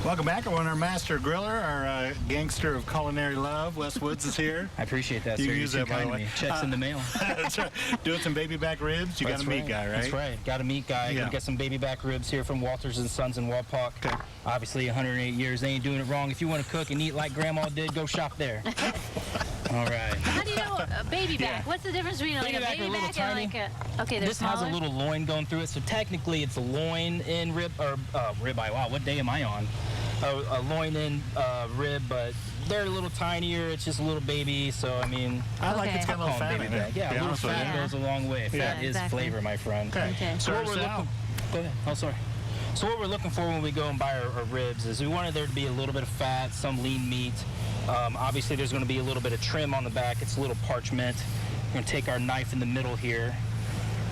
Welcome back. I want our master griller, our gangster of culinary love, Wes Woods is here. I appreciate that, You sir. use You're that, too by the kind to way. me. Checks in the mail. That's right. Doing some baby back ribs. You got a meat guy, right? That's right. Got a meat guy. Yeah. We got some baby back ribs here from Walters & Sons in Wapak. Okay. Obviously, 108 years. They ain't doing it wrong. If you want to cook and eat like Grandma did, go shop there. All right. How do you know a baby back? Yeah. What's the difference between like a baby are back and like a... Okay, they're This smaller. has a little loin going through it, so technically it's a loin in rib, or ribeye. Wow, what day am I on? A loin in rib, but they're a little tinier. It's just a little baby, so I mean... I like it's got a little I'll call 'em fat baby in it. back. Yeah, Be a little honest with fat you. goes a long way. Yeah, Fat is exactly. flavor, my friend. Okay. So what Start we're us out. looking... Go ahead. Oh, sorry. So what we're looking for when we go and buy our ribs is we wanted there to be a little bit of fat, some lean meat. Obviously, there's going to be a little bit of trim on the back. It's a little parchment. We're going to take our knife in the middle here.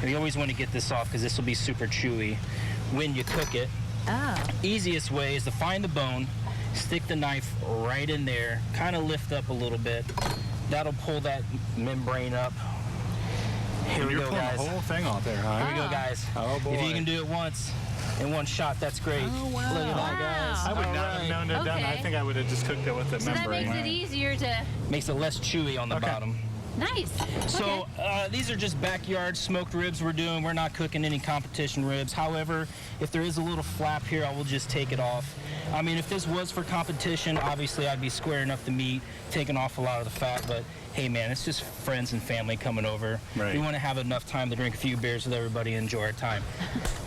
And you always want to get this off because this will be super chewy when you cook it. Oh. Easiest way is to find the bone, stick the knife right in there, kind of lift up a little bit. That'll pull that membrane up. Here we You're go, pulling guys. the whole thing off there, huh? Here we go, guys. Oh, boy. If you can do it once in one shot, that's great. Oh, wow. Look at that, guys. I would All not have known to have done that. I Okay. think I would have just cooked it with the So that membrane. makes it easier to... Makes it less chewy on the Okay. bottom. Nice. So these are just backyard smoked ribs we're doing. We're not cooking any competition ribs. However, if there is a little flap here, I will just take it off. I mean, if this was for competition, obviously I'd be squaring up the meat, taking off a lot of the fat, but hey man, it's just friends and family coming over. Right. We want to have enough time to drink a few beers with everybody and enjoy our time.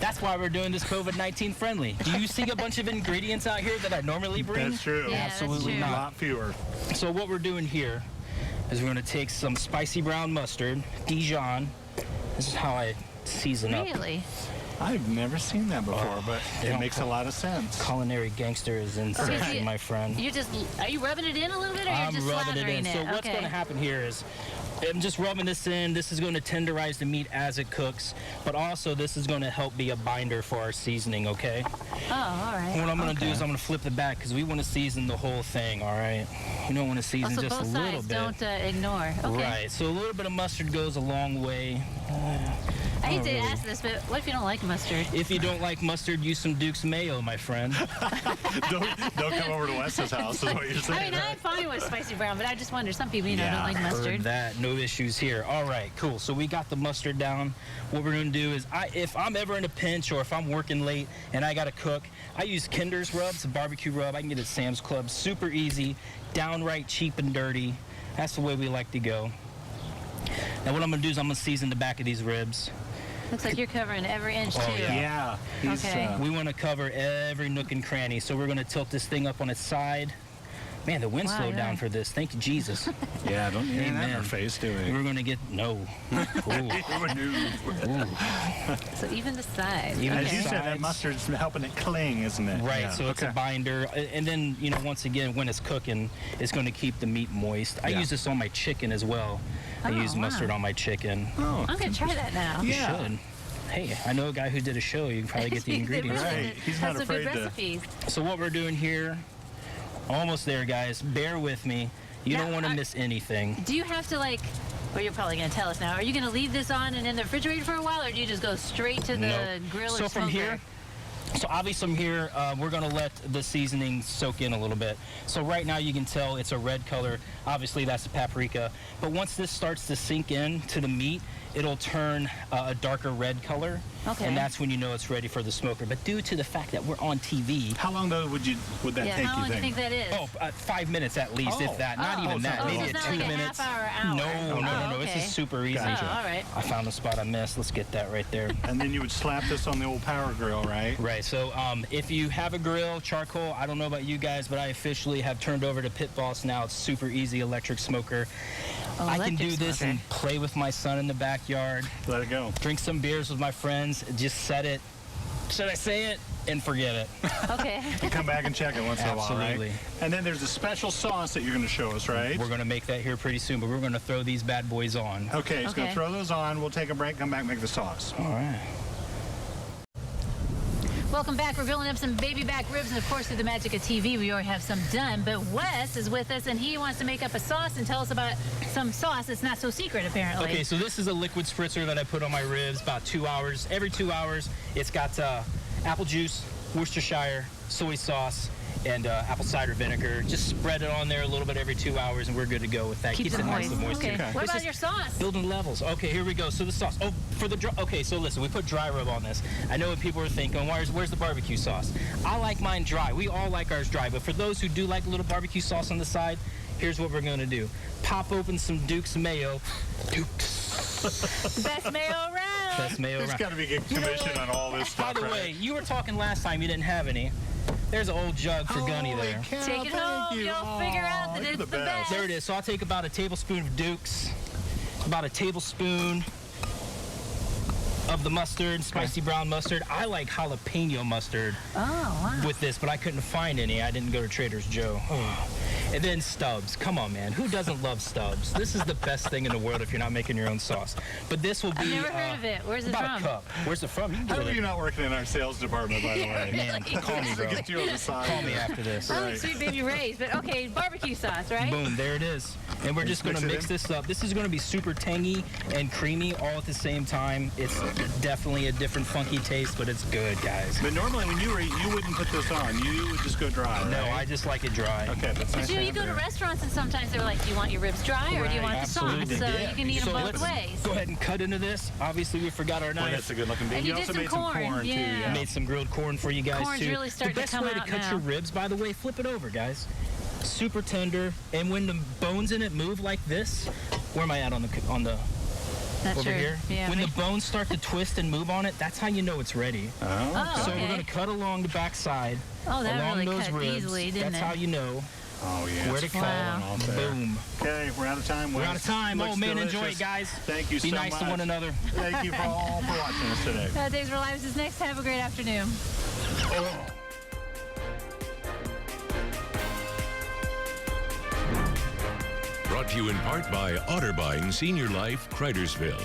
That's why we're doing this COVID-19 friendly. Do you see a bunch of ingredients out here that I normally bring? That's true. Yeah, that's Absolutely true. A not. lot fewer. So what we're doing here is we're going to take some spicy brown mustard, Dijon. This is how I season up. Really? I've never seen that before, but they it don't makes a lot of sense. Culinary gangster is in Okay, session, so my friend. Are you rubbing it in a little bit, or you're I'm just rubbing it slathering in. it? So what's Okay. going to happen here is I'm just rubbing this in. This is going to tenderize the meat as it cooks, but also this is going to help be a binder for our seasoning, okay? Oh, all right. What I'm going to do is I'm going to flip the back because we want to season the whole thing, all right? You don't want to season Also, just both a little sides bit. don't ignore. Okay. Right, so a little bit of mustard goes a long way. I hate to really. ask this, but what if you don't like mustard? If you don't like mustard, use some Duke's mayo, my friend. don't come over to Wes's house, is what you're saying. I mean, I'm fine with spicy brown, but I just wonder, some people, Yeah, don't like Heard mustard. that. No issues here. All right, cool. So we got the mustard down. What we're going to do is, if I'm ever in a pinch or if I'm working late and I got to cook, I use Kinder's rub. It's a barbecue rub. I can get it at Sam's Club. Super easy, downright cheap and dirty. That's the way we like to go. Now what I'm going to do is I'm going to season the back of these ribs. Looks like you're covering every inch, Oh, too. Yeah. He's, Okay. We want to cover every nook and cranny. So we're going to tilt this thing up on its side. Man, the wind Wow, slowed yeah. down for this. Thank you, Jesus. yeah, don't need that in Amen. our face, do we? We're going to get, no. Ooh. So even the sides. Even As the you said, that sides. mustard's helping it cling, isn't it? Right, Yeah. so it's a binder. And then, once again, when it's cooking, it's going to keep the meat moist. I Yeah. use this on my chicken as well. I Oh, use wow. mustard on my chicken. Oh, I'm going to try that now. You Yeah. should. Hey, I know a guy who did a show. You can probably get the ingredients. Really, Right. He's not has some good afraid to- recipes. So what we're doing here, almost there, guys. Bear with me. You Now, don't want to miss anything. Do you have to, well, you're probably going to tell us now. Are you going to leave this on and in the refrigerator for a while, or do you just go straight to the Nope. grill or So from smoker? here, so obviously from here, we're going to let the seasoning soak in a little bit. So right now you can tell it's a red color. Obviously that's the paprika. But once this starts to sink in to the meat, it'll turn a darker red color. Okay. And that's when you know it's ready for the smoker. But due to the fact that we're on TV, How long, though, would that Yeah, take, how long do you think that is? 5 minutes at least, Oh. if that. Not Oh, even so- that. oh, Maybe so a it's not 2 like a minutes. half-hour, No, hour. no. Oh, This okay. is super easy. Gotcha. Oh, all right. I found a spot I missed. Let's get that right there. And then you would slap this on the old power grill, right? Right, so if you have a grill, charcoal, I don't know about you guys, but I officially have turned over to Pit Boss now. It's super easy, electric smoker. Oh, I can do electric this smoker. and play with my son in the backyard, Let it go. drink some beers with my friends, just set it, should I say it, and forget it. Okay. And come back and check it once in a while, Absolutely. right? And then there's a special sauce that you're going to show us, right? We're going to make that here pretty soon, but we're going to throw these bad boys on. Okay, just going Okay. to throw those on. We'll take a break, come back, make the sauce. All right. Welcome back. We're grilling up some baby back ribs, and of course, through the magic of TV, we already have some done. But Wes is with us, and he wants to make up a sauce and tell us about some sauce that's not so secret, apparently. Okay, so this is a liquid spritzer that I put on my ribs about 2 hours. Every 2 hours, it's got apple juice, Worcestershire, soy sauce, and apple cider vinegar. Just spread it on there a little bit every 2 hours, and we're good to go with that. Keeps it nice moist. and moist. Okay. too. What This about is your sauce? Building levels. Okay, here we go. So the sauce. Oh, for the okay. So listen, we put dry rub on this. I know what people are thinking. Where's the barbecue sauce? I like mine dry. We all like ours dry. But for those who do like a little barbecue sauce on the side, here's what we're gonna do. Pop open some Duke's mayo. Best mayo around. Best mayo There's around. got to be getting commission on all this By stuff, the right? way, you were talking last time you didn't have any. There's an old jug for Gunny Holy there. cow, Take it thank home. you. You'll figure out that you're it's the the best. best. There it is. So I'll take about a tablespoon of Duke's, about a tablespoon of the mustard, spicy brown mustard. I like jalapeno mustard Oh, wow. with this, but I couldn't find any. I didn't go to Trader Joe. And then Stubbs. Come on, man. Who doesn't love Stubbs? This is the best thing in the world if you're not making your own sauce. But this will be I've never heard of it. Where's it about from? a cup. Where's it from? You can How get are it. you not working in our sales department, by the way? Man, call me, bro. Get you on the side. Call me after this. I like Sweet Baby Ray's, but okay, barbecue sauce, right? Boom, there it is. And we're just going to mix it mix in? this up. This is going to be super tangy and creamy all at the same time. It's definitely a different funky taste, but it's good, guys. But normally when you were eating, you wouldn't put this on. You would just go dry, No, right? I just like it dry. Okay, that's nice. But you to go to have there. restaurants and sometimes they're like, do you want your ribs dry or do you Right, want absolutely, the sauce? So yeah. you can eat them So both let's ways. go ahead and cut into this. Obviously, we forgot our Boy, knife. that's a good looking bean. And you did also some made corn, some corn too, yeah. yeah. Made some grilled corn for you guys Corn's too. really starting the to best come way to out cut now. your ribs, by the way, flip it over, guys. Super tender, and when the bones in it move like this, where am I at on the Not over sure. here? Yeah. When the bones start to twist and move on it, that's how you know it's ready. Oh, So okay. we're going to cut along the back side, Oh, that along really those cut ribs. easily, didn't That's it? how you know Oh, yeah. where to it's cut. falling off there. Boom. Okay, we're out of time. We're Wes. out of time. Looks Oh, man, enjoy delicious. it, guys. Thank you Be so nice much. to one another. Thank you for all for watching us today. Days for Lives is next. Have a great afternoon. Brought to you in part by Otterbein Senior Life, Cridersville.